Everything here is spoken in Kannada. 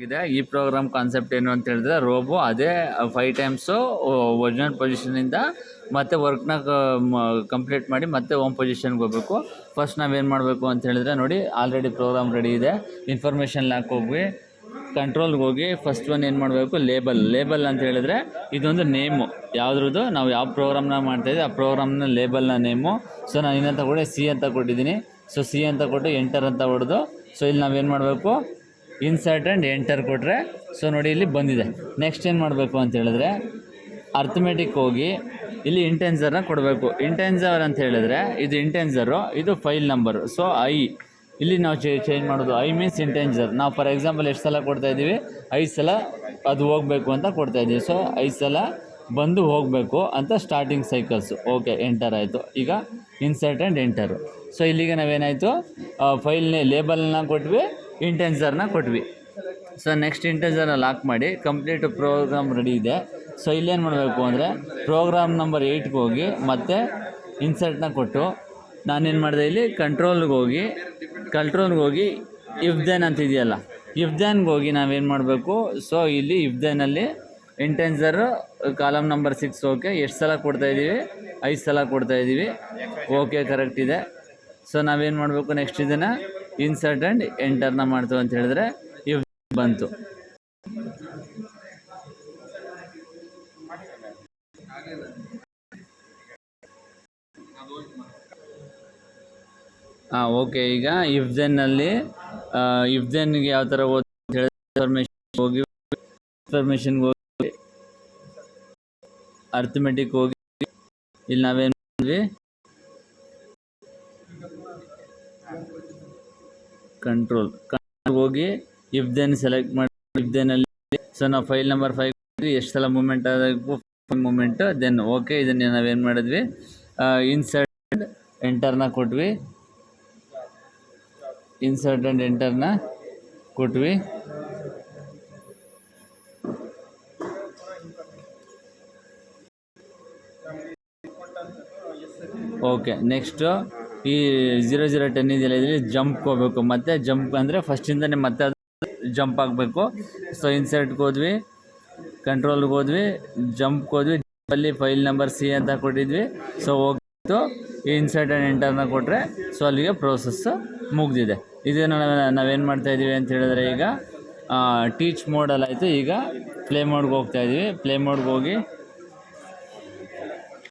ಇದೆ ಈ ಪ್ರೋಗ್ರಾಮ್ ಕಾನ್ಸೆಪ್ಟ್ ಏನು ಅಂತ ಹೇಳಿದ್ರೆ ರೋಬೋ ಅದೇ 5 ಟೈಮ್ಸು ಒರಿಜಿನಲ್ ಪೊಸಿಷನಿಂದ ಮತ್ತೆ ವರ್ಕ್ನ ಕಂಪ್ಲೀಟ್ ಮಾಡಿ ಮತ್ತೆ ಹೋಮ್ ಪೊಸಿಷನ್ಗೆ ಹೋಗಬೇಕು. ಫಸ್ಟ್ ನಾವೇನು ಮಾಡಬೇಕು ಅಂತ ಹೇಳಿದ್ರೆ ನೋಡಿ ಆಲ್ರೆಡಿ ಪ್ರೋಗ್ರಾಮ್ ರೆಡಿ ಇದೆ. ಇನ್ಫಾರ್ಮೇಷನ್ ಲಾಕ್ ಹೋಗಿ ಕಂಟ್ರೋಲ್ಗೆ ಹೋಗಿ ಫಸ್ಟ್ ಒನ್ ಏನು ಮಾಡಬೇಕು, ಲೇಬಲ್ ಅಂತ ಹೇಳಿದ್ರೆ ಇದೊಂದು ನೇಮು ಯಾವುದ್ರದ್ದು ನಾವು ಯಾವ ಪ್ರೋಗ್ರಾಮ್ನ ಮಾಡ್ತಾಯಿದ್ದೀವಿ ಆ ಪ್ರೋಗ್ರಾಮ್ನ ಲೇಬಲ್ನ ನೇಮು. ಸೊ ನಾನು ಇನ್ನಂತ ಕೊಡಿ ಸಿ ಅಂತ ಕೊಟ್ಟಿದ್ದೀನಿ. ಸೊ ಸಿ ಅಂತ ಕೊಟ್ಟು ಎಂಟರ್ ಅಂತ ಹೊಡೆದು ಸೊ ಇಲ್ಲಿ ನಾವೇನು ಮಾಡಬೇಕು, ಇನ್ಸರ್ಟ್ ಆ್ಯಂಡ್ ಎಂಟರ್ ಕೊಟ್ಟರೆ ಸೊ ನೋಡಿ ಇಲ್ಲಿ ಬಂದಿದೆ. ನೆಕ್ಸ್ಟ್ ಏನು ಮಾಡಬೇಕು ಅಂತ ಹೇಳಿದ್ರೆ ಅರ್ಥಮೆಟಿಕ್ ಹೋಗಿ ಇಲ್ಲಿ ಇಂಟೆನ್ಸರ್ನ ಕೊಡಬೇಕು. ಇಂಟೆನ್ಸರ್ ಅಂತ ಹೇಳಿದ್ರೆ ಇದು ಇಂಟೆನ್ಸರು, ಇದು ಫೈಲ್ ನಂಬರು. ಸೊ ಇಲ್ಲಿ ನಾವು ಚೇಂಜ್ ಮಾಡೋದು. ಮೀನ್ಸ್ ಇಂಟೆನ್ಸರ್. ನಾವು ಫಾರ್ ಎಕ್ಸಾಂಪಲ್ ಎಷ್ಟು ಸಲ ಕೊಡ್ತಾಯಿದ್ದೀವಿ, 5 ಸಲ ಅದು ಹೋಗಬೇಕು ಅಂತ ಕೊಡ್ತಾಯಿದ್ದೀವಿ. ಸೊ 5 ಸಲ ಬಂದು ಹೋಗಬೇಕು ಅಂತ ಸ್ಟಾರ್ಟಿಂಗ್ ಸೈಕಲ್ಸು. ಓಕೆ, ಎಂಟರ್ ಆಯಿತು. ಈಗ ಇನ್ಸರ್ಟ್ ಆ್ಯಂಡ್ ಎಂಟರು. ಸೊ ಇಲ್ಲಿಗೆ ನಾವೇನಾಯಿತು, ಫೈಲ್ನೇ ಲೇಬಲ್ನ ಕೊಟ್ವಿ, ಇಂಟೆನ್ಸರ್ನ ಕೊಟ್ವಿ. ಸೊ ನೆಕ್ಸ್ಟ್ ಇಂಟೆನ್ಸರ್ನ ಲಾಕ್ ಮಾಡಿ ಕಂಪ್ಲೀಟ್ ಪ್ರೋಗ್ರಾಮ್ ರೆಡಿ ಇದೆ. ಸೊ ಇಲ್ಲೇನು ಮಾಡಬೇಕು ಅಂದರೆ ಪ್ರೋಗ್ರಾಮ್ ನಂಬರ್ 8ಗೆ ಹೋಗಿ ಮತ್ತೆ ಇನ್ಸರ್ಟ್ನ ಕೊಟ್ಟು ನಾನೇನು ಮಾಡಿದೆ, ಇಲ್ಲಿ ಕಂಟ್ರೋಲ್ಗೆ ಹೋಗಿ ಇಫ್ ದೆನ್ ಅಂತ ಇದೆಯಲ್ಲ, ಇಫ್ ದೆನ್ಗೆ ಹೋಗಿ ನಾವೇನು ಮಾಡಬೇಕು. ಸೊ ಇಲ್ಲಿ ಇಫ್ ದೆನ್ನಲ್ಲಿ ಇಂಟೆನ್ಸರು ಕಾಲಮ್ ನಂಬರ್ 6 ಓಕೆ. ಎಷ್ಟು ಸಲ ಕೊಡ್ತಾಯಿದ್ದೀವಿ, 5 ಸಲ ಕೊಡ್ತಾಯಿದ್ದೀವಿ. ಓಕೆ, ಕರೆಕ್ಟ್ ಇದೆ. ಸೊ ನಾವೇನು ಮಾಡಬೇಕು, ನೆಕ್ಸ್ಟ್ ಇದನ್ನು ಇನ್ಸರ್ಟ್ ಆ್ಯಂಡ್ ಎಂಟರ್ನ ಮಾಡ್ತೀವಿ ಅಂತ ಹೇಳಿದ್ರೆ ಇಫ್ ಬಂತು. ಓಕೆ. ಈಗ ಇಫ್ ದೆನ್ನಲ್ಲಿ ಇಫ್ ದೆನ್ಗೆ ಯಾವ ಥರ ಓದಿ ಅಂತ ಹೇಳಿದ್ರೆ ಇನ್ಫಾರ್ಮೇಷನ್ಗೆ ಹೋಗಿ ಅರ್ಥಮೆಟಿಕ್ ಹೋಗಿ ಇಲ್ಲಿ ನಾವೇನು ಮಾಡಿದ್ವಿ, ಕಂಟ್ರೋಲ್ ಹೋಗಿ ಇಫ್ ದೆನ್ ಸೆಲೆಕ್ಟ್ ಮಾಡಿ ಇಫ್ ದೆನ್ನಲ್ಲಿ ಸೊ ನಾವು ಫೈಲ್ ನಂಬರ್ 5 ಎಷ್ಟು ಸಲ ಮೂಮೆಂಟ್ ಆಗಬೇಕು, ಮೂಮೆಂಟು. ದೆನ್ ಓಕೆ, ಇದನ್ನು ನಾವೇನು ಮಾಡಿದ್ವಿ, ಇನ್ಸರ್ಟ್ ಎಂಟರ್ನ ಕೊಟ್ವಿ. ಇನ್ಸರ್ಟ್ ಆ್ಯಂಡ್ ಎಂಟರ್ನ ಕೊಟ್ವಿ. ಓಕೆ, ನೆಕ್ಸ್ಟು ಈ 0010 ಇದೆಯಲ್ಲ, ಇದರಲ್ಲಿ ಜಂಪ್ಗೆ ಹೋಗಬೇಕು. ಮತ್ತು ಜಂಪ್ ಅಂದರೆ ಫಸ್ಟಿಂದನೇ ಮತ್ತೆ ಅದು ಜಂಪ್ ಆಗಬೇಕು. ಸೊ ಇನ್ಸರ್ಟ್ಗೆ ಹೋದ್ವಿ, ಕಂಟ್ರೋಲ್ಗೆ ಹೋದ್ವಿ, ಜಂಪ್ಗೆ ಹೋದ್ವಿ. ಜಂಪಲ್ಲಿ ಫೈಲ್ ನಂಬರ್ ಸಿ ಅಂತ ಕೊಟ್ಟಿದ್ವಿ. ಸೊ ಹೋಗ್ತು, ಇನ್ಸರ್ಟ್ ಆ್ಯಂಡ್ ಎಂಟರ್ನ ಕೊಟ್ಟರೆ ಸೊ ಅಲ್ಲಿಗೆ ಪ್ರೋಸೆಸ್ಸು ಮುಗಿದಿದೆ. ಇದನ್ನು ನಾವೇನು ಮಾಡ್ತಾಯಿದ್ದೀವಿ ಅಂತ ಹೇಳಿದ್ರೆ ಈಗ ಟೀಚ್ ಮೋಡಲ್ಲಿ ಆಯಿತು. ಈಗ ಪ್ಲೇ ಮೋಡ್ಗೆ ಹೋಗ್ತಾಯಿದ್ದೀವಿ. ಪ್ಲೇ ಮೋಡ್ಗೆ ಹೋಗಿ